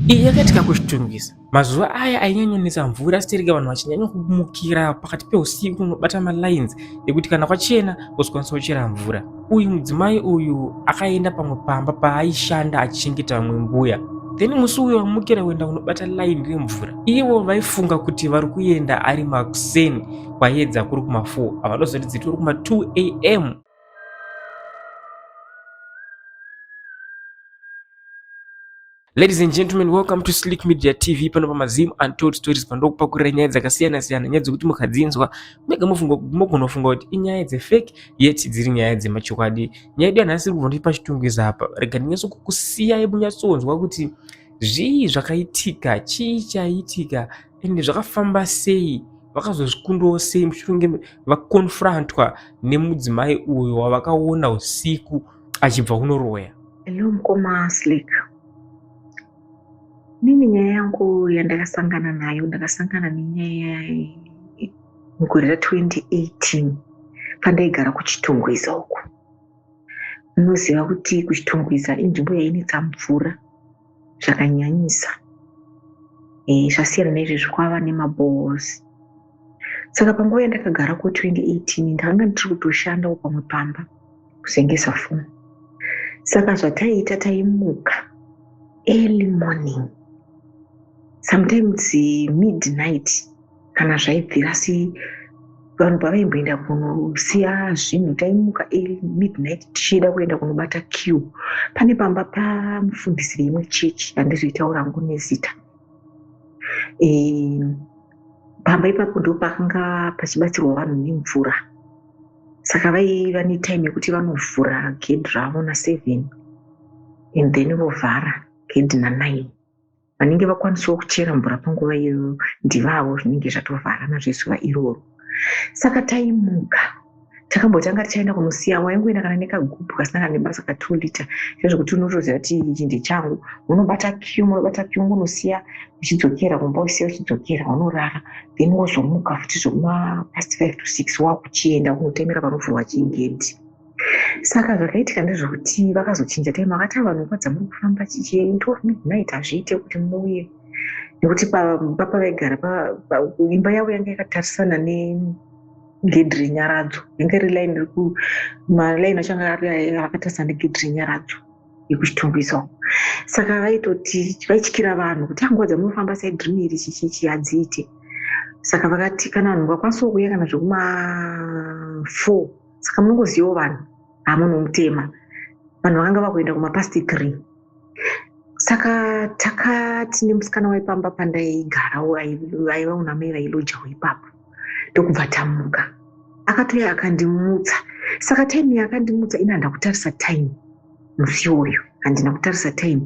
Iya katika kushitungisa mazuva aya ainyanyonesa mvura sitereka vanhu vachinyanya kumukira pakati peusiku unobata malines ekuti kana kwachena wozokwanisa kuchera mvura. Uyu mudzimai uyu akaenda pamwe pamba paaishanda achichengeta vamwe mbuya, then musi uyu wamukira kuenda kunobata line remvura. Ivo vaifunga kuti vari kuenda ari makuseni kwaedza kuri kuma4 avadozoti dzitori kuma 2 am. Ladies and gentlemen, welcome to Slick Media TV. Pano pamazimu untold stories pandokupakurira nyaya dzakasiyana-siyana, nyaya dzekuti mukadzinzwa mega mugonofunga kuti inyaya dzefake yeti dziri nyaya dzemachokwadi. Nyaya yedu yanhasi kubva ndiri pachitungwiza apa, rega ndinyaso kukusiyai munyatsonzwa kuti zvii zvakaitika, chii chaitika ende zvakafamba sei, vakazozvikundawo sei mushure vakonfrontwa nemudzimai uyo wavakaona usiku achibva kunoroya. Hello mkoma Slick. Mimi nyaya yangu yandakasangana nayo, ndakasangana nenyaya mugore ra2018 pandaigara kuchitungwiza uko. Munoziva kuti kuchitungwiza inzvimbo yainetsa mvura zvakanyanyisa. Zvasiyana naizvozvo kwava nemaboreholes. Saka panguva yandakagara ku2018 ndakanga ndiri kutoshanda pamwe pamba kuzengesa foni. Saka zvataiita taimuka early morning, sometimes midnight kana zvaibvira si vanhu pavaimboenda kunosiya zvinhu taimuka early midnight tichida kuenda kunobata queue pane pamba pamufundisi imwe chechi handizoitaura hangu nezita. Pamba ipapo ndo pakanga pachibatsirwa vanhu nemvura. Saka vaiva netime yekuti vanovhura gedhi ravo na7 and then vovhara gedhi na9. Vanenge vakwanisawo kuchera mvura panguva iyoyo ndivavo zvinenge zvatovhara nazvezuva iroro. Saka taimuka takambotanga tichaenda kunosiya, waingoenda kana nekagubhu kasina nebasa ka2 lita zvezvekuti unotoziva kuti ichi ndechangu, unobata queue unosiya uchidzokera kumba usiya uchidzokera unorara, then wozomuka futi zvokuma past 5 to 6 wakuchienda unotemera panovhurwa chigedhi. Saka zvakaitika ndezvokuti vakazochinja time, vakati vanhu kwadza muri kufamba chichiendo midnight hazviite kuti muuye, nekuti pamba pavaigara imba yavo yanga yakatarisana negedhi renyaradzo, yanga iri malaini acho anga akatarisana negedhi renyaradzo yekuchitungwisawo. Saka vaitoti vaityira vanhu kuti nguva dzamunofamba saidi rimiri chichichi hadziite. Saka vakati kana vanhu vakwanisawo kuuya kana zvokuma4, saka munongozivawo vanhu hamunomutema. Vanhu vakanga vakuenda kumapast 3. Saka takati nemusikana waipamba pandaigarawo aiva unamai vailojawo ipapo, ndokubva tamuka. Akatouya akandimutsa. Saka time yakandimutsa ina handa kutarisa time musi uyu, handina kutarisa time.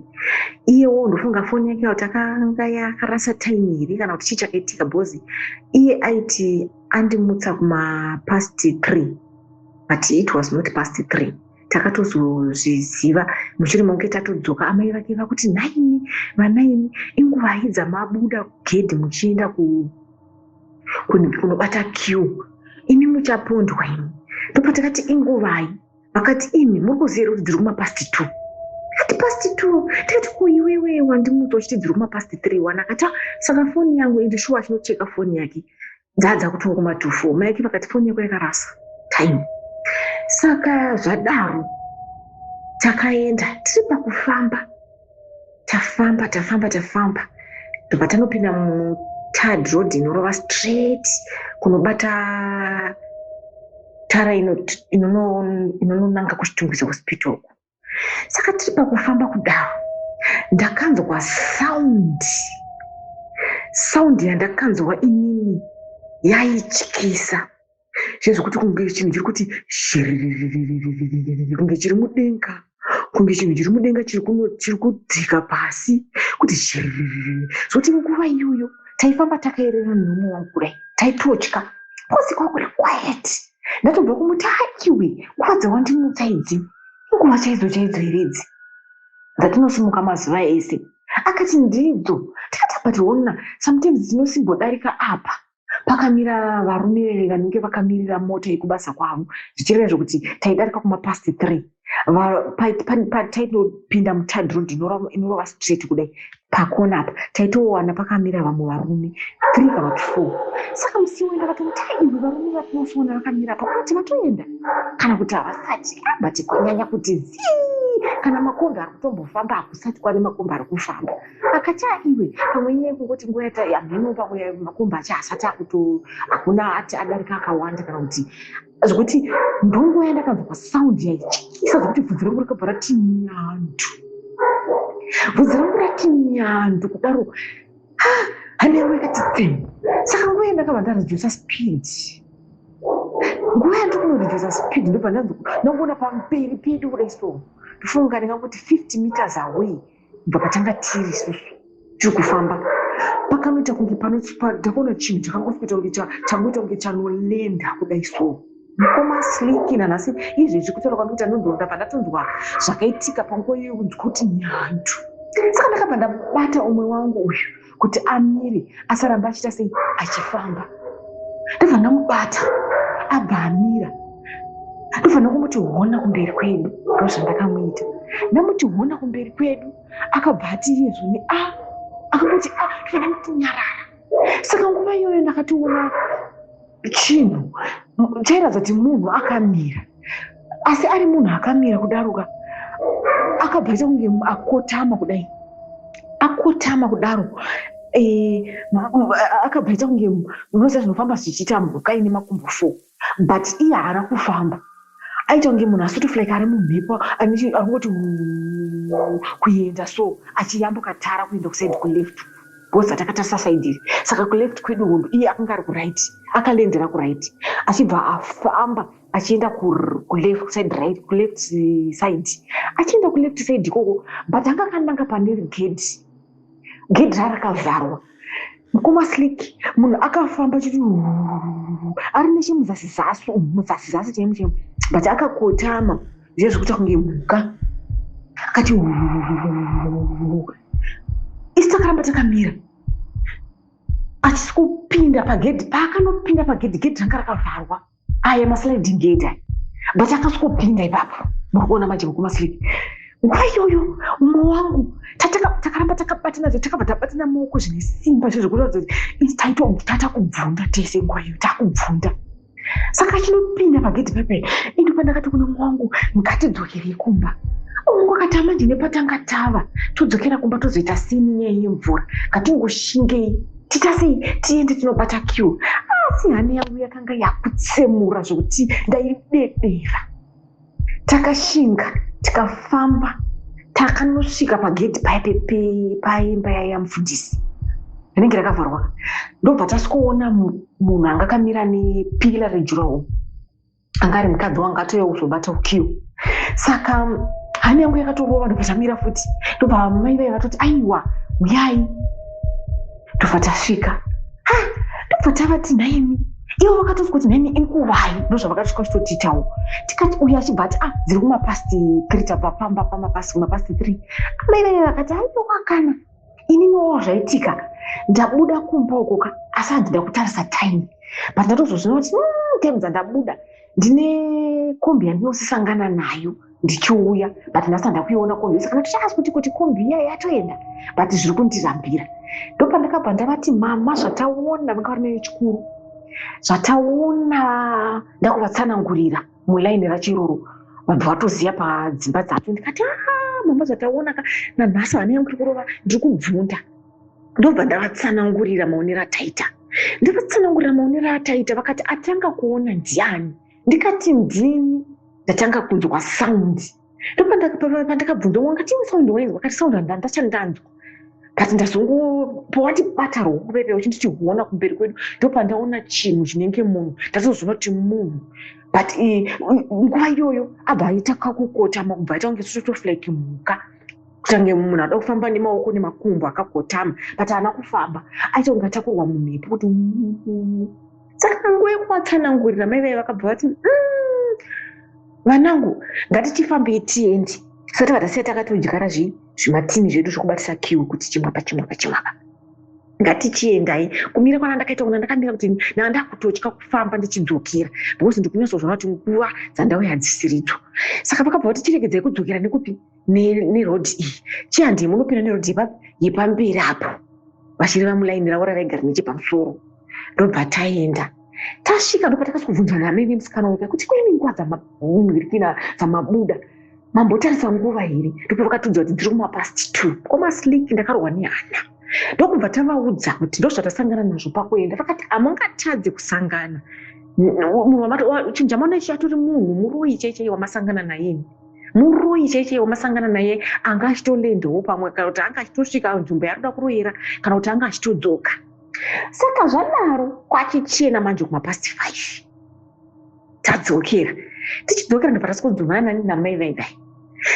Iyewo ndofunga foni yake takanga yakarasa time here kana kuti chii chakaitika, bhozi iye aiti andimutsa kumapast 3 but it was not past 3. Takatozozviziva mushure monge tatodzoka amai vake vakuti 9 inguva idza mabuda gedhi muchienda kunobata queue, ini muchapondwa ini. Ndopatakati inguvai, vakati imi muri kuziva kuti dziri kumapast 2. Akati past 2, tikati kuiwewe wandimutsa uchiti dziri kumapast 3 wanakati saka foni yangu indishuwa achinocheka foni yake dzadza kutonga kuma24. Mai yake vakati foni yako yakarasa time. Saka zvadaro takaenda tiri pakufamba, tafamba ndobva tanopinda muthird road inorova straight kunobata tara inononanga kuchitungwiza hospital. Saka tiri pakufamba kudaro ndakanzwa sound yandakanzwa inini yaityisa, zvezvokuti kunge chinhu chiri kuti kunge chiri mudenga, kunge chinhu chiri mudenga chiri kudzika pasi kuti zvokuti nguva iyoyo taifamba takaerera nhumo wangu kudai, taitotya kozi kwakuri quiet. Ndatobva kumuti aiwe kwadza wandimutsa idzi inguva chaidzo here idzi dzatinosimuka mazuva ese. Akati ndidzo. Takati but ona sometimes dzinosimboddarika apa pakamira varume vanenge vakamirira mota yekubasa kwavo, zvichireva zvokuti taidarika kumapast 3 taitopinda muthird road inorova straight kudai, pakona apa taitowana pakamira vamwe varume 3 kana 4. Saka musi wenda vakati iwe varume vatinoona vakamira apa kuti vatoenda kana kuti havasati but kunyanya kuti zii kana makombi ari kutombofamba hakusati kwane makombi ari kufamba. Akati iwe pamwe nyaya kungoti nguva yamheno pamwe makombi acho hasati hakuna ati adarika akawanda kana kuti zvokuti ndongo yandakanzwa pasaundi yaityisa zvokuti bvudzi rangu rakabva rati nyandu. Bvudzi rangu rati nyandu kudaro handewe kati tsemu. Saka nguva yandakabva ndaredusa speed. Nguva yandikunoredusa speed ndobva ndangoona pamberi pedu kudai so. Ndofunga ndingakuti 50 meters away kubva patanga tiri isusu tiri kufamba. Pakanoita kunge ndakaona chinhu chakangosvika kunge changoita kunge chanolenda kudai so. Mukoma sliki nanhasi izvezvi kutaura kwandikuti anondonda pandatondwa zvakaitika panguva iyoyo kuti nyandu. Saka ndakabva ndabata umwe wangu uyu kuti amire asaramba achiita sei achifamba. Ndobva ndamubata abva amira. Ndobva ndakumoti hona kumberi kwedu ndozvandakamuita. Ndamuti hona kumberi kwedu akabva ati izvoni akangoti ndinomuti nyarara. Saka nguva iyoyo ndakationa chinhu chairatidza kuti munhu akamira, asi ari munhu akamira kudaroka akabva aita kunge akotama kudai, akotama kudaro akabva aita kunge unoziva zvinofamba zvichiita mhuka ine makumbo 4 but iye haana kufamba. Aita kunge munhu asitofulika ari mumhepo angoti kuenda so achiyambuka tara kuenda kusaidi kuleft bhozi atakatarisa saidi iri. Saka kuleft kwedu hundu iye akanga ari kuraiti, akalendera kuraiti achibva afamba achienda kuleft side right, kuleft side achienda kuleft side ikoko but anga akananga pane gedhi rarakavharwa. Mukoma sliki munhu akafamba chiti ari nechemuzasi chemu but akakotama zviye zvekuita kunge mhuka akati isi takaramba takamira achisi kupinda pagedhi. Paakanopinda pagedhi, gedhi ranga rakavharwa aya masliding gate but akasvikopinda ipapo. Murikuona majeko kumasliki nguva iyoyo umwe wangu takaramba takabva tabatana maoko zvine simba zvezvekuratidza kuti tatakubvunda tese nguva iyo takubvunda. Saka achinopinda pagedhi pepe indi pandakati kuna umwe wangu ngatidzokerei kumba. Umwe akati amanje nepatanga tava todzokera kumba tozoita sini nyaya yemvura ngatingoshingei tiita sei tiende tinobata queue. Asi hane yangu yakanga yakutsemura zvokuti ndaidedera. Takashinga tikafamba takanosvika pagedhi paimba yamufundisi rinenge rakavharwa. Ndobva tasikuona munhu anga akamira nepila rejurawo anga ari mukadzi wangu atouya kuzobata queue. Saka hane yangu yakatorova ndobva tamira futi. Ndobva mai vai vatoti aiwa uyai. Ndobva tasvika ndobva tavati naimi ivo vakatoti kuti naimi inkuvai ndozvavakasvika chitotitawo tikati uya achibva ati dziri kumapasti 3 tapapamba pamapasti kumapasti 3. Mai vai vakati aiwa kana ininiwo zvaitika ndabuda kumba ukoka asi handida kutarisa time but ndatozozvina kuti time dzandabuda ndine kombi yandinosisangana nayo ndichiuya but ndasanda kuiona kombi. Saka ndatichaasi kuti kombi iya yatoenda but zviri kundizambira. Ndopandakabva ndavati mama zvataona vanga vari nayo chikuru zvataona ndakuvatsanangurira mulaini rachiroro vabva vatoziva padzimba dzacho. Ndikati mama zvataona nanhasi hane yangu iri kurova ndiri kubvunda. Ndobva ndavatsanangurira maonero ataita. Ndivatsanangurira maonero ataita vakati atanga kuona ndiani. Ndikati ndini ndatanga kunzwa saundi. Ndopandakabvunza wanga chii saundi wainzwa. Akati saundi handachandanzwa but ndazongopowati bata rokupepe uchindichiona kumberi kwedu ndopandaona chinhu chinenge munhu ndatozona kuti munhu but nguva iyoyo abva aita kakukotama kubva aita kunge sotofulike mhuka kutange munhu ada kufamba nemaoko nemakumbo akakotama but haana kufamba aita kunge atakurwa mumhepo kuti saka nguva yekuvatsanangurira mai vai vakabva vati vanangu ngatichifambei tiende. Saka takasiya takatodyara zvimatini zvedu zvokubatisa queue kuti chimwapa. ngatichiendai. Kumira kwana ndakaita kuna ndakamira kuti ndakutotya kufamba ndichidzokera because ndikunyazozvona kuti nguva dzandauya hadzisiridzo. Saka vakabva kuti tiregedzei kudzokera nekupi nerodhi iyi. Chihandi munopinda nerodhi yepamberi apo vachiri vamulaini ravo ravaigara nechepamusoro. Ndobva taenda tasvika ndopatakasi kubvunzwa namai vemusikana wake kuti kune nguva dzamabuda mambotarisa nguva iri. Ndipo vakatiudza kuti dziri kuma+2 komasliki ndakarwa nehana. Ndokubva tavaudza kuti ndozvatasangana nazvo pakuenda. Vakati hamungatadzi kusangana. Chinhu chamaona ichi atori munhu muroyi chaichai wamasangana naye. Muroyi chaichai wamasangana naye anga achitolendawo pamwe kana kuti anga achitosvika nzvimbo yaanoda kuroyera kana kuti anga achitodzoka. Saka zvadaro kwachichena manje kuma+5 tadzokera. Tichidzokera ndobva tasikudzumana namai vaidai.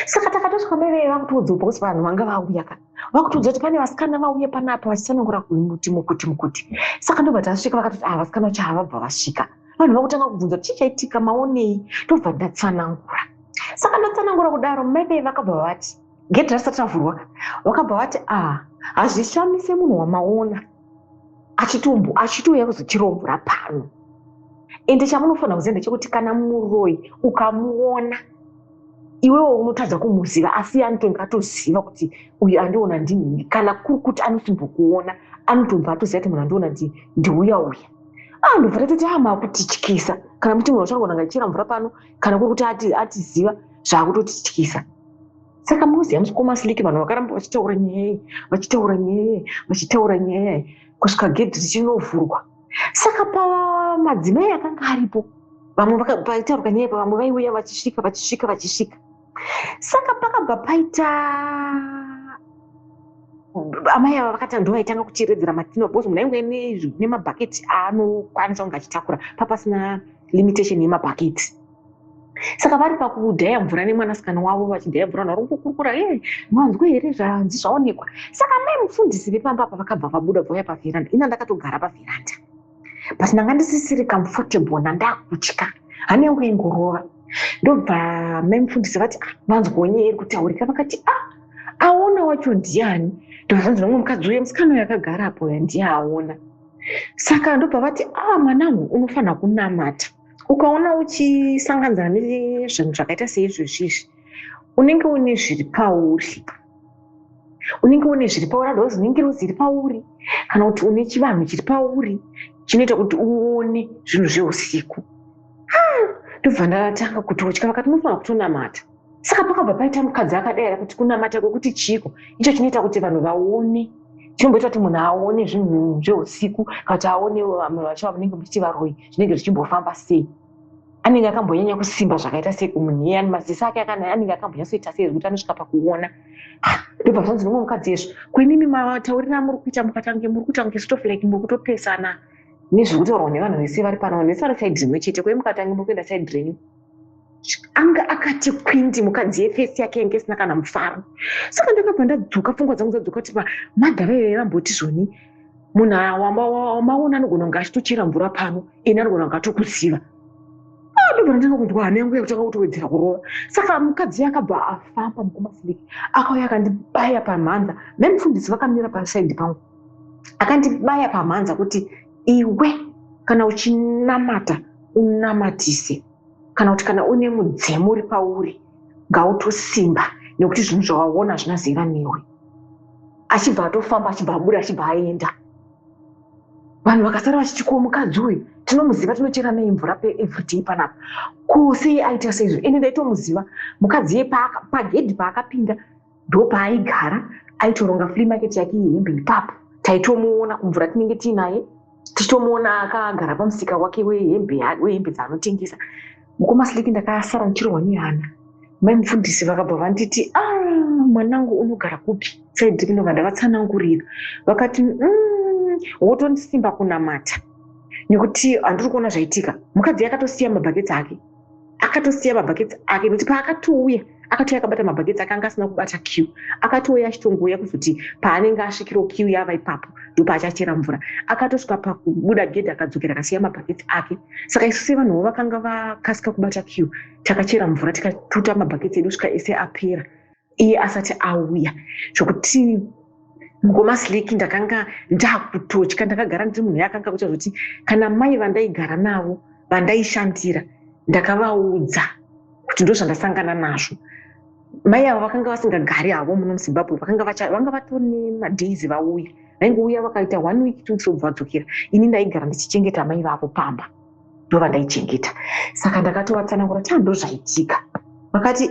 Saka takatosvika mai vai vakutodzopa kuti vanhu vanga vauya ka vakutodza kuti pane vasikana vauya panapa vachitsanangura mukuti. Saka ndobva tasvika vakatoti vasikana vacho havabva vasvika. Vanhu vakutanga kubvunza kuti chichaitika maonei. Ndobva ndatsanangura. Saka ndatsanangura kudaro mai vai vakabva vati gedhi rasati ravhurwa vakabva vati hazvishamise munhu wamaona achitouya kuzochirombura pano. Ende chamunofanira kuziva ndechekuti kana muroyi ukamuona iwewo unotadza kumuziva asi anotonga atoziva kuti uyu andiona ndini. Kana kuri kuti anosimbokuona anotonga atoziva kuti munhu andiona ndiuya uya. Ndobva tatoti makutityisa kana muti munhu achangona ngachira mvura pano kana kuri kuti atiziva zvaakutotityisa. Saka muziva musikomasliki vanhu vakaramba vachitaura nyaya kusvika gedhi richinovhurwa. Saka pamadzimai akanga aripo vamwe paitaurwa nyaya ipa vamwe vaiuya vachisvika. Saka pakabva paita amai ava vakati ndo vaitanga kuchiredzera matino because munhu ainge nemabhaketi aanokwanisa kunge achitakura papasina limitation yemabhaketi. Saka vari pakudhaya mvura nemwanasikana wavo vachidhaya mvura vari kukurukura mwanzwe here zvanzi zvaonekwa. Saka mai mufundisi vepamba apa vakabva vabuda vauya pavheranda. Ina ndakatogara pavheranda but ndanga ndisisiri comfortable nandakutya hane yangu ingorova. Ndobva mai mufundisi vati vanzwonye iri kutaurika. Vakati aona wacho ndiani. Ndobvanzi nomwe mukadzi uye musikana uyo akagara apo ndiye aona. Saka ndobva vati mwanangu unofanira kunamata. Ukaona uchisanganzana nezvinhu zvakaita seizvozvizvi unenge une zviri pauri. Adozi unenge zviri pauri kana kuti une chivanhu chiri pauri chinoita kuti uone zvinhu zveusiku. Ndobva ndatanga kutotya. Vakati unofanira kutonamata. Saka pakabva paita mukadzi akadai kuti kunamata kwekuti chiko icho chinoita kuti vanhu vaone. Chinomboita kuti munhu aone zvinhu zveusiku kana kuti aone vanhu vacho vanenge muchiti varoyi zvinenge zvichimbofamba sei. Anenge akambonyanya kusimba zvakaita sei kumunhu iyani. Maziso ake anenge akambonyatsoita sei zvekuti anosvika pakuona. Ndobva zvanzi nomwe mukadzi izvo kwemimi mataurira muri kuita mukatange muri kuita kunge sort of like muri kutopesana nezvekutaurwa nevanhu vese vari pano. Vanhu vese vari side rimwe chete kwei mukatange muri kuenda side renyu. Anga akati kwindi mukadzi yefesi yake yange isina kana mufaro. Saka ndakabva ndadzoka pfungwa dzangu dzadzoka kuti madhava iveve vamboti zvoni munhu wamaona anogona kunge achitochera mvura pano eni anogona kunge atokuziva. Ndobva ndanga kunzwa hana yangu yakutanga kutowedzera kurova. Saka mukadzi akabva afamba mukumasliki akauya akandibaya pamhanza. Mai mufundisi vakamira pasaidi pangu akandibaya pamhanza kuti iwe kana uchinamata unamatise kana kuti kana une mudzemo uri pauri ngautosimba nekuti zvinhu zvawaona zvinaziva newe. Achibva atofamba achibva abuda achibva aenda. Vanhu vakasara vachiti ko mukadzi uyu tinomuziva tinochera naye mvura everyday panapa kusei aita seizvo. Ene ndaitomuziva mukadzi pagedhi paakapinda ndo paaigara aitoronga flea market yake yehembe ipapo. Taitomuona kumvura tinenge tiinaye tichitomuona akagara pamusika wake wehembe dzaanotengesa. Mukumasliki ndakasara ndichirwa nehana. Mai mufundisi vakabva vanditi mwanangu unogara kupi saidi ndobva ndavatsanangurira. Vakati wotondisimba kunamata nekuti handiri kuona zvaitika. Mukadzi akatosiya mabhaketsi ake nekuti paakatouya akabata mabhaketsi ake anga asina kubata kiu. Akatouya achitongouya kuzoti paanenge asvikirawo kiu yava ipapo ndopaachachera mvura. Akatosvika pakubuda gedhi akadzokera akasiya mabhaketsi ake. Saka isu sevanhuwo vakanga vakasika kubata kiu takachera mvura tikatuta mabhaketsi edu svika ese apera iye asati auya zvokuti mukoma Slick ndakanga ndakutotya, ndakagara ndiri munhu yakanga kuita kuti kana mai vandaigara navo vandaishandira ndakavaudza kuti ndozvandasangana nazvo. Mai avo vakanga vasingagari havo muno muZimbabwe, vanga vatori nemadheizi vauya, vaingouya vakaita 1 week 2 weeks obva vadzokera. Ini ndaigara ndichichengeta mai vavo pamba, ndo vandaichengeta. Saka ndakatovatsanangura chando zvaitika. Vakati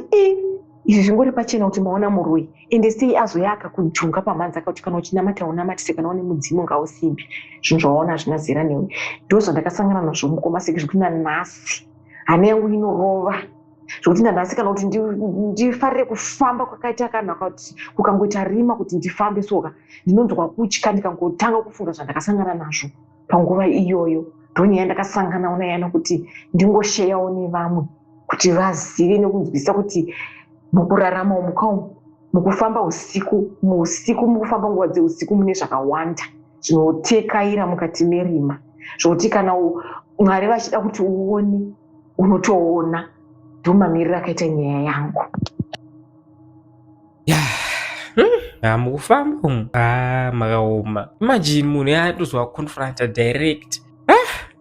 izvi zvingori pachena kuti maona muroi, ende sei azoyaka kujunga pamhanza kuti kana uchinamata unamatise, kana une mudzimu ngausimbi, zvinhu zvaona zvina zera newe. Ndo zvandakasangana nazvo mukoma Slick, zvekuti nanhasi hana yangu inorova, zvokuti nanhasi kana kuti ndifarire kufamba kwakaita kanaka kuti kukangoita rima kuti ndifambe soka ndinonzwa kutya, ndikangotanga kufunga zvandakasangana nazvo panguva iyoyo. Ndonyaya yandakasangana nayo kuti ndingosheyawo nevamwe kuti vazive nekunzwisisa kuti mukurarama umu, mukufamba usiku, mukufamba nguva dzeusiku mune zvakawanda zvinotekaira mukati merima, zvokuti kana Mwari vachida kuti uone unotoona. Ndo mamiriro akaita nyaya yangu. Mukufamba umu makaoma. Imagine munhu yatozwa confronted direct.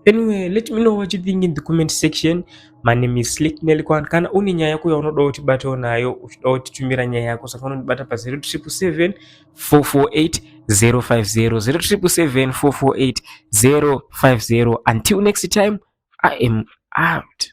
Anyway, let me know what you think in the comment section. My name is Slick Nelkwan. Kana une nyaya yako yaunoda kuti bata nayo, uchida kuti tumira nyaya yako, saka unondibata pa 0777 448 050 0777 448 050. Until next time, I am out.